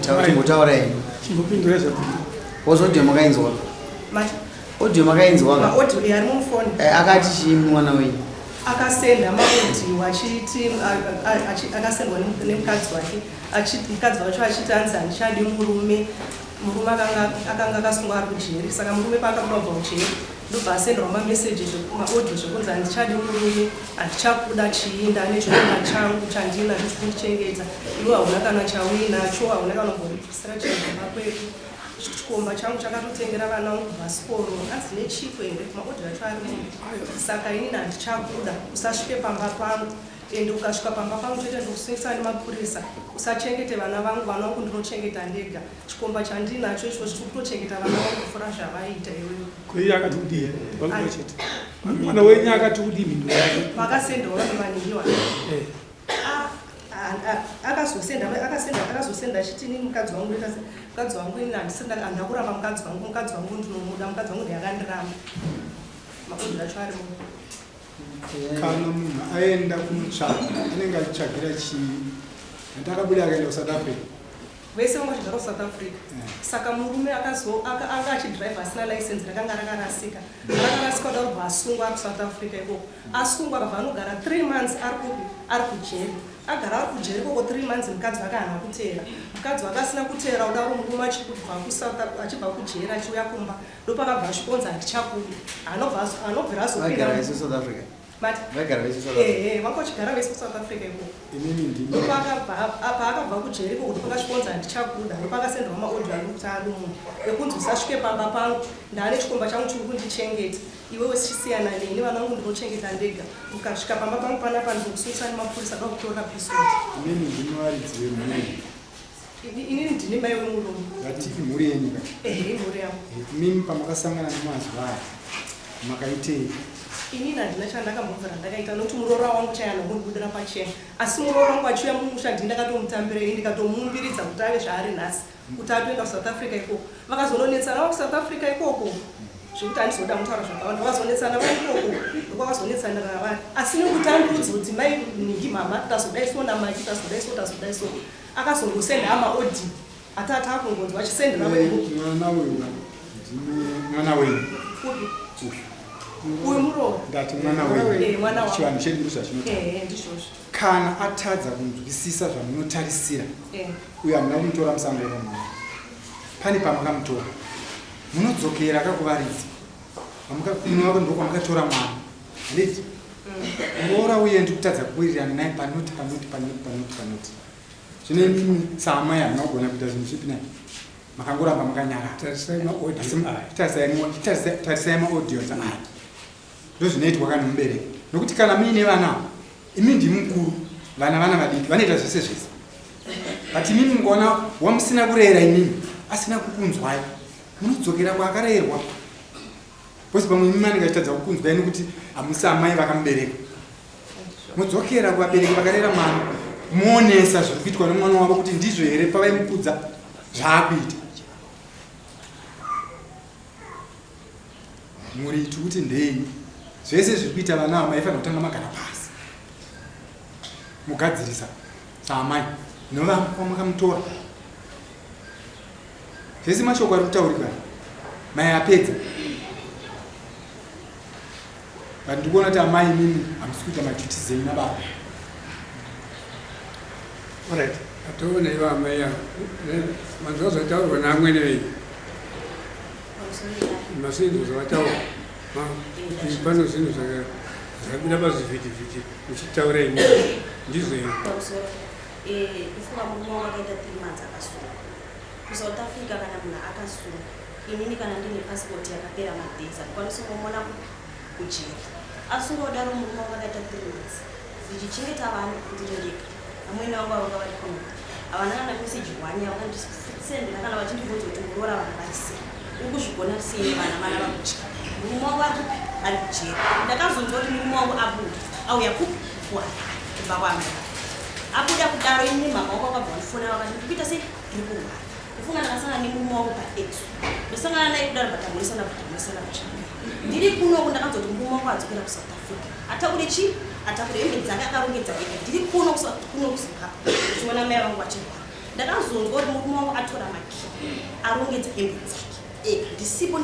tautaura hii. Chimbopindura zvapo. Audio makainzwa. Audio makainzwa. Audio yari mufoni. Akati chii mwana wenyu? Akasenda maudhi wachiti akasendwa nemukadzi wake mukadzi wacho achiti anzi handichadi murume akanga akasungwa ari kujeri saka murume paakabva kujeri ndobva asenderwa mameseji maaudio zvekunzi handichadi murume handichakuda chiinda nezvekunga changu chandina ndichengeta iwe hauna kana chauinacho hauna kana kumboripisira chaiamba kwedu chikomba changu chakatotengera vana vangu bhasikoro anzi nechipo here maaudio acho ari munhu saka inini handichakuda usasvike pamba pangu ende ukasvika pamba pangu toita ndokusungisa nemapurisa usachengete vana vangu ndinochengeta ndega chikomba chandinacho ichocho chikutochengeta vana vangu kufura zvavaita iwewe kwei akati kudii vakuchete mwana wenyu akati kudii minhu yake vakasendawo vanomaningiwa akazosenda achiti nini mukadzi wangu ini handakuramba mukadzi wangu ndinomuda mukadzi wangu ndiyakandiramba maaudio acho ari kana munhu aenda kumutsvaga anenge achitsvagira chii ndakabudi akaenda kuSouth Africa vese vanga vachigara kuSouth Africa saka murume anga achidhiraivha asina license rakanga rakarasika kuda kubva asungwa ari kuSouth Africa ikoko asungwa akabva anogara 3 months ari kujeri agara ari kujeri ikoko 3 months mukadzi wake haana kuteera mukadzi wake asina kuteera kudaro murume achibva kujeri achiuya kumba ndopakabva asvikonzi handichakudi anobvira azopinda vakachigara vese kuSouth Africa ikoko paakabva kujeri ikoko ndopakasvikonzi handichakuda ndopakasenderwa maaudio anokuti ari munhu ekunzi usasvike pamba pangu ndaane chikomba changu chiri kundichengeta iwewe sichisiyana neni vana vangu ndinochengeta ndega ukasvika pamba pangu panapa ndinokusungisa nemapurisa da kutora pisoti inini ndinowaridzi wemhuri inini ndine mai wemurume ngativi mhuri yenyu mhuri yangu mimi pamakasangana nemazuva aya makaitei inini handina chandakambobvira ndakaita nokuti muroora wangu chayana kundibudira pachena asi muroora wangu achiuya mumusha ndini ndakatomutambira ini ndikatomumbiridza kuti ave zvaari nhasi kuti atoenda kuSouth Africa ikoko vakazononetsana vakuSouth Africa ikoko zvekuti handizoda mutaura zvakawanda vazonetsana vaikoko ndokwavazonetsanira vari asi nekuti andiudza kuti mai ningi mama tazodaiso namaki tazodaiso akazongosenda amaaudio atati akungonzi vachisendera mwana wenyu uyu muroora ndati mwana wenyu mwana wangu chivanhu chedu ndozvachinota ndizvozvo kana atadza kunzwisisa zvamunotarisira uye hamuna kumutora musango wemwana pane pamakamutora munodzokera akakuvaridza ndokwamakatora mwana handiti muroora uye ndikutadza kuwirirana naye panoti zvine mimi saamai hamuna kugona kuita zvinhu zvipi naye makangoramba makanyarara tarisai maaudio aya ndozvinoitwa kana mubereki nokuti kana muine vana imi ndimi mukuru vana vadiki vanoita zvese zvese but imimi mukaona wamusina kurera imimi asina kukunzwai munodzokera kwakarerwa bhosi pamwe imimi anenge achitadza kukunzwai nokuti hamusi amai vakamubereka mudzokera kuvabereki vakarera mwana muonesa zviri kuitwa nemwana wavo kuti ndizvo here pavaimukudza zvaakuita muriti kuti ndei zvese zviri kuita vana ava maifanira kutanga magara pasi mugadzirisa saamai novamakamutora zvese mashoko ari kutaurikwa mai apedza but ndikuona kuti amai mimi hamusi kuita maduties enyu nababa alright atoona ivo amai yangu manzwa zvataurwa neamwene venyu masindu zvavataura pano zvinhu zvakabuda pazvivhitivhiti muchitaura imi ndizvo imi ifunga murume wakaita 3 months akasunga kuSouth Africa kana munhu akasunga inini kana ndine passport yakapera madhezi andikwanisi kumona kujeri asunga kudaro murume wakaita 3 months ndichichengeta vanhu ndirereka amweni vangu vanga vari kuno havana kana meseji 1 yakandisendera kana vachindibvunza kuti muroora vanhu varise ukuzvigona sei vana vakutya murume wangu ari kujeri ndakazonzwa kuti murume wangu abuda auya kubva kwaamerica abuda kudaro ini mama wako akabva ndifona vakati ndikuita sei ndiri kurwara kufunga ndakasangana nemurume wangu paex ndosangana naye kudaro batamurisana ndiri kunoku ndakanzwa kuti murume wangu adzokera kuSouth Africa atakude chii atakude hembe dzake akarongedza ega ndiri kuno kuzimbabwe chiona mai vangu vachirwara ndakazonzwa kuti murume wangu atora maki arongedza hembe dzake ndisipo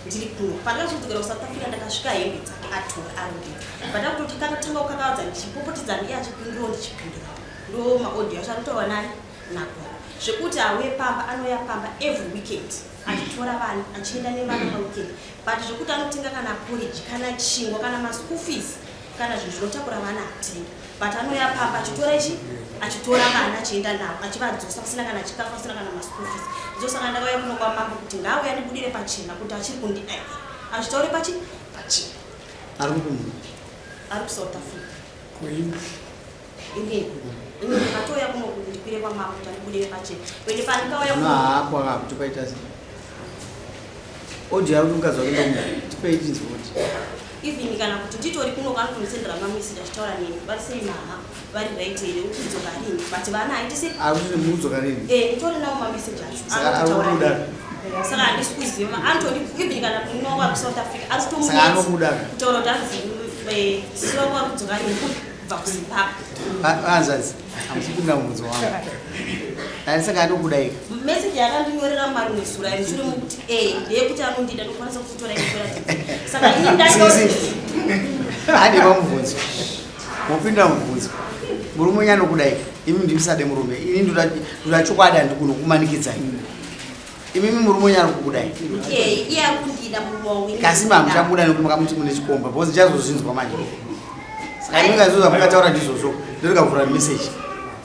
ndiri kuno pandakazodzokera kusouth africa ndakasvika hembe dzake atora arongedza pandakutoti kakatanga kukakavadza ndichipopotedza ndiye achipindiro ndichipindira ndo maaudio acho anotaura nani nagona zvekuti auye pamba anouya pamba every weekend achitora vanhu achienda nevana paweekend but zvekuti anotenga kana porridge kana chingwa kana maschool fees kana zvinhu zvinotakura vana atenga but anouya pamba achitora ichi achitora vana achienda navo achivadzosa kusina kana chikafu asina kana maschool fees ndosaka ndakauya kuno kwamambo kuti ngauye andibudire pachena kuti achiri kundiaia achitaure pachena ari kumu ari kusouth africa kuimba inini ndakatoya kuno kuti ndikwire kwamambo kuti andibudire pachena kwende pandikauya hakwaka kuti paita sei audio yari kukazwa kuenda tipei tinzwa kuti even kana kuti nditori kuno kanotonisendera mameseji achitaura neni vari sei maha vari right here ukudzoka rini but vana haiti sei ari kuti mudzoka rini nditori nawo mameseji acho anokuda saka handisi kuziva antoni even kana kunonga kusouth africa ari saka anokuda kutaura kuti anzi sisiwa kwa kudzoka rini kubva kuzimbabwe anzazi hamusipinda mubvunzo wangu ani saka anokudaika meseji yakandinyorera marumesura mushure mokuti ndeyekuti anondida ndokwanisa kutora itora saka ini hadi pamubvunzo mupinda mubvunzo murume nyanokudaika imi ndimusade murume ini ndoda chokwadi handikuno kumanikidzai imimi murume nyanokukudaika iye akundida murume wangu kasi mamuchabuda nekuti makamuti mune chikomba bcause chazozvinzwa manje saka imi kazoza mukataura ndizvozvo ndorikavhura meseji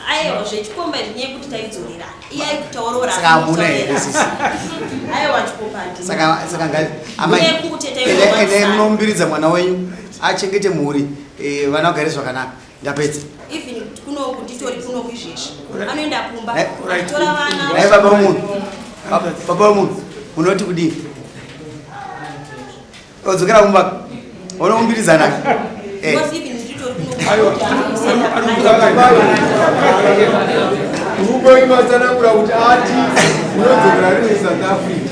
aiwa zvechikomba zvinye kuti taidzorera iye aikutaurora saka hamuna here sisi aiwa chikomba saka ende munombiridza mwana wenyu achengete mhuri vana vagare zvakanaka ndapedza even kunoku nditori kunoku izvezvi anoenda kumba achitora vana nai baba vemunhu munoti kudini odzokera kumba unomumbiridzanaka uboimatsanangura kuti ati unodzokera rini south africa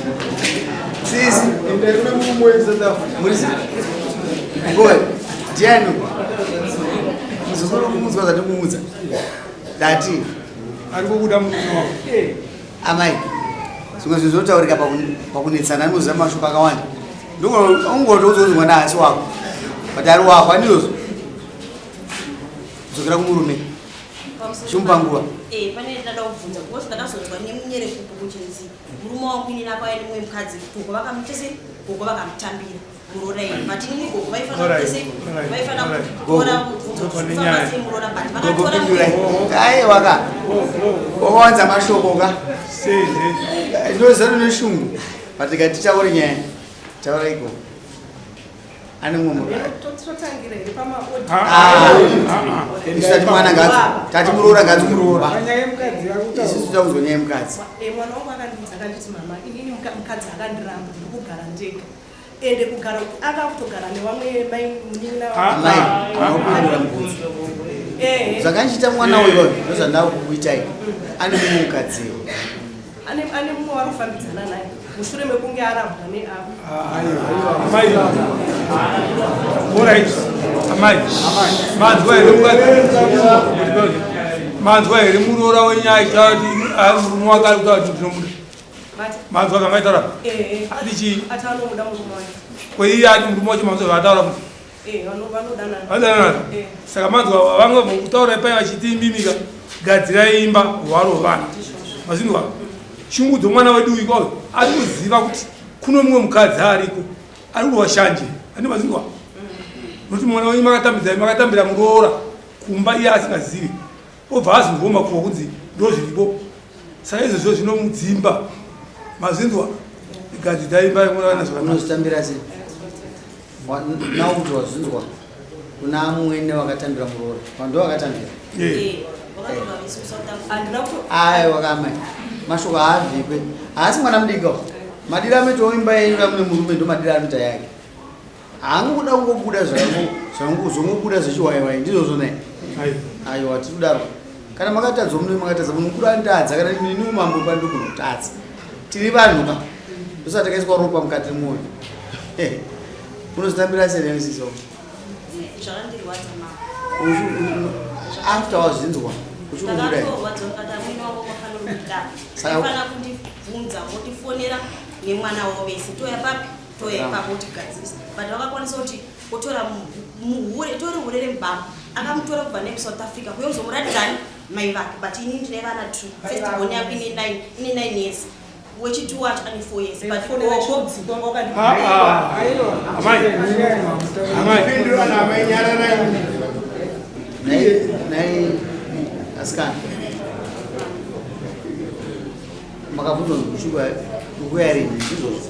sisi ende rine murume wesouth africa murisi ngoe ndiani muzukuru kumudzwa zati kumudza dati ari kubuda murume wavo amai zvimwe zvinhu zvinotaurika pakunetsana anoziva mashoko akawanda ungoti uzozi mwana hasi wako but ari wako andizvozvo dzokera kumurume chimupa nguva pane ndada kubvunza because ndakazonzwa nemunyere kupo kuchinzi murume wangu inini akauya nemumwe mukadzi gogo vakamutese gogo vakamutambira muroora iyi but inini gogo vaifana kutese vaifana kutora kubvunza sei muroora but vakatora ai waka wawanza mashoko ka ndozano neshungu but tikatichauri nyaya taura iko ane mumwe isati mwana ngazi tati muroora ngazi muroora isusu toda kuzwa nyaya yemukadzi mwana wangu akandidza akanditi mama inini mukadzi akandiramba ndikugara ndega ende kugara akakutogara nevamwe mai amai anopindura mubvunzo zvakandiita mwana weyoyo ndozvandava kukuitai ane mumwe mukadziwo ane mumwe warikufambidzana naye mushure mekunge arambwa neavo manzwa here muroora wenyaya chati murume wake ari kutaura kuti ndinomuda manzwa kangaitaura ati chii atanomuda murume wake kweiye ati murume wacho manzwa vaataura kuti vanodanana saka manzwa vamwe kutaura pai vachitimbimika gadzirai imba hwaro hwevana mazindwa shungudzo mwana wedu ikwayo ari kuziva kuti kuno mumwe mukadzi ariko ari kuwashanje ane mazindwa nokuti mwana wenyu makatambira muroora kumba iye asingazivi obva azingoma kuwa kunzi ndo zviripo saka izvozvo zvinomudzimba mazindwa igadzidza imba yemwana unozvitambira sei nawo kuti wazvinzwa kuna mumwene wakatambira muroora vanhu vakatambira ai wakamai mashoko haavhikwe haasi mwana mudikawo madira ametowo imba yenyu mune murume ndo madira anoita yake haangokuda kungobuda zvongobuda zvechiwaiwai ndizvozvo nai aiwa tiri kudaro kana makatadza munoi makatadza munhu mukuru andadza kana niniwo mambo pandokunotadza tiri vanhu ka ndosati takaiswa ropa mukati mwoyo unozitambira seneisiso after wazvinzwa uchimubuda kudaro saka kundibvunza motifonera nemwana wovese toya papi toya ipapo tigadzisa but vakakwanisa kuti otora muhure tori urere mubaba akamutora kubva nekusouth africa kuyozomuratidzani mai vake but ini ndine vana 2 firstborn yako ine 9 years wechitu wacho ane 4 years but nai asikana makabvunzwa kushuka ukuyarini ndizvozvo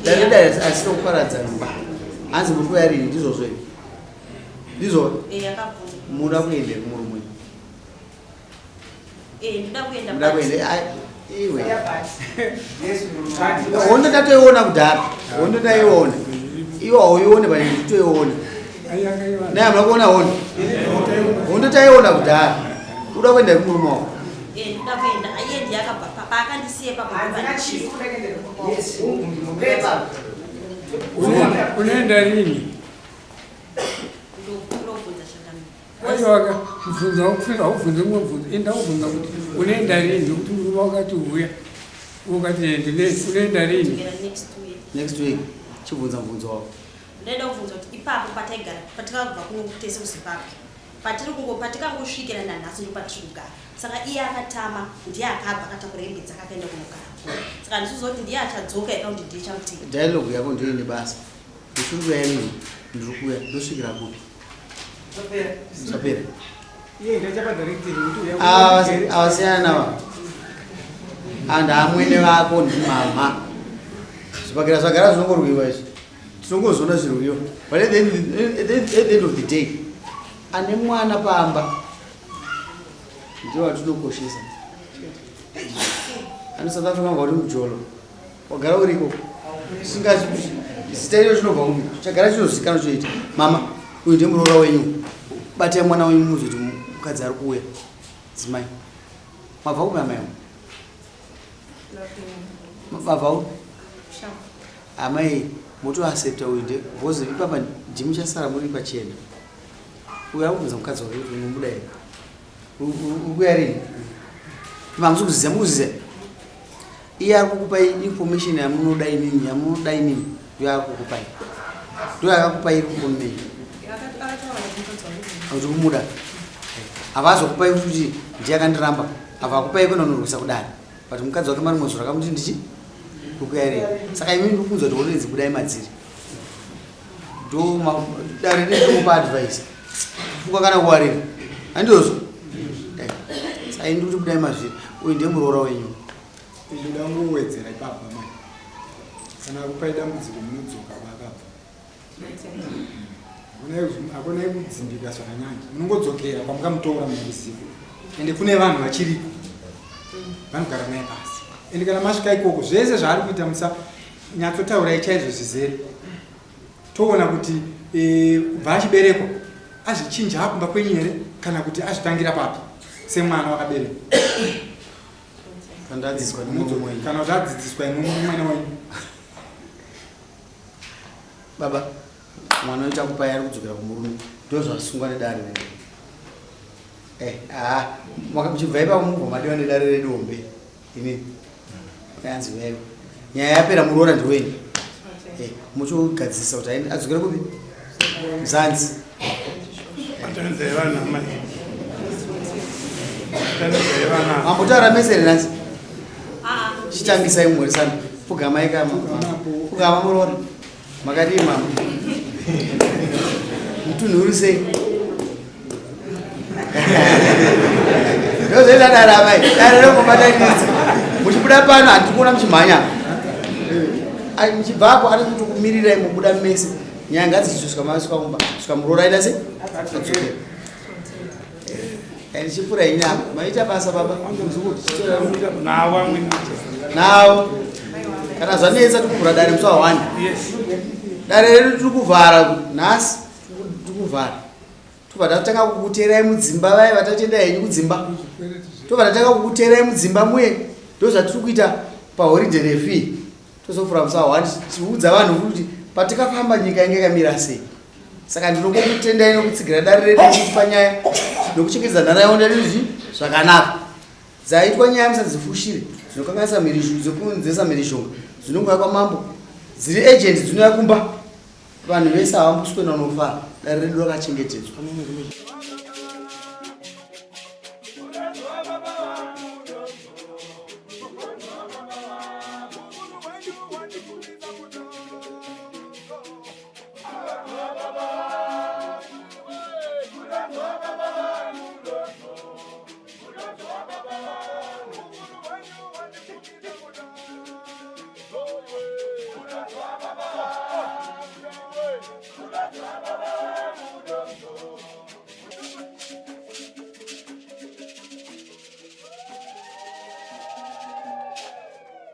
dare asina kuparadzana hanzi muri kuyarini ndizvozvo ndizvo muda kuende kumurumwe muda kuende iwe hondo tatoiona kudhara hondo taiona iwe hauione pane toiona naye hamuna kuona hondo taiona kudhara uda kuenda kumurume wako unaenda lini? Aiwaka mfunza ufunze mfunza enda ufunza kuti unaenda lini kuti murume wakati uya ukati unaenda lini? Next week chibvunza mvunzo wako ndenda kuvunza kuti ipapo pataigara patakabva kunotese usipapi patikangosvikira nanhasi ndo patiri kugara saka iye akatama ndiye akabva akatakura hembe dzakakaenda kunogara saka ndisizoti ndiye achadzoka eka kuti ndiye chamutenga dialogue yako ndoine basa uchiri kuya ini ndiri kuya ndosvikira kupi zapera avasiyana nava andu amwene vako ndimama zvipakira zvagara zvinongorwiwa izvi tinongozona zvirwiwa but at the end of the day ane mwana pamba ndiwo watinokoshesa ani South Africa ngauti mujolo wagara uriko sitairo chinobva kumi chagara chinozikanwa choita mama uyu ndiye muroora wenyu batai mwana wenyu muzoti mukadzi ari kuuya dzimai mabva kupi amai mabva kupi amai motoaccepta uyu ndiye bhozi ipapa ndimuchasara muri pachena uyu akubvunza mukadzi wake kuti unomuda here ukuya rini mukuziziya iye ari kukupai information yamunoda inini uyo ari kukupai ndo akakupai information kuti kumuda havazokupai kuti ndiye akandiramba ava akupai kwenonorwisa kudani but mukadzi wake mari mwezvo rakamuti ndichi ukuya rini saka imi ndikukunza kuti onedzi budai madziri ndo dare ndinomupa advice fuka kana kuwarira handizvo saka indi kuti budai mazviri uyu ndiye muroora wenyu ndoda ngowedzera ipapa mai kana kupai dambudziko munodzoka vakabva hakonai kudzimbika zvakanyanya munongodzokera kwamukamutora munaruzivo ende kune vanhu vachiripo vanogara naye pasi ende kana masvika ikoko zvese zvaari kuita musanyatsotaura chaizvo zvizere toona kuti kubva achiberekwa azvichinja akumba kwenyu here kana kuti azvitangira papi semwana wakaberekwa kana kuti adzidziswa imwena wenyu baba mwana uchakupai ari kudzokera kumurume ndo zvasungwa nedare muchibva ipapo mubva madiwa nedare redombe ini yanzi vaivo nyaya yapera muroora ndiwenyu muchogadzisa kuti adzokere kupi mzanzi mambotaura mesere nasi chitangisai mumhoresano pfugamai pfugama muroora makadii mama mutunhurisei ndozoita dare amai dare rekombatairidza muchibuda pano handikuona muchimhanya muchibvapo ari kuti kumirirai mubuda mese nyanga dzichisvika muroora ida se adzokera ndichipfuura inyama maita basa baba nawo kana zvanetsa tikuvhura dare musi wa1 dare redu tiri kuvhara nhasi tiri kuvhara tobva tatanga kukuteerai mudzimba vai vatatenda henyu kudzimba tobva tatanga kukuteerai mudzimba muye ndo zvatiri kuita pahoride refi tozopfuura musi wa1 tichiudza vanhu kuti patikafamba nyika inge yakamira sei saka ndinongokutendai nokutsigira dare redu kuti panyaya nokuchengetedza nharaunda yedu zvakanaka dzaitwa nyaya musadzifushire dzinokanganisa dzekunzesa mhirishonga dzinongouya kwamambo dziri agent dzinouya kumba vanhu vese havambuswena unofara dare redu rakachengetedzwa.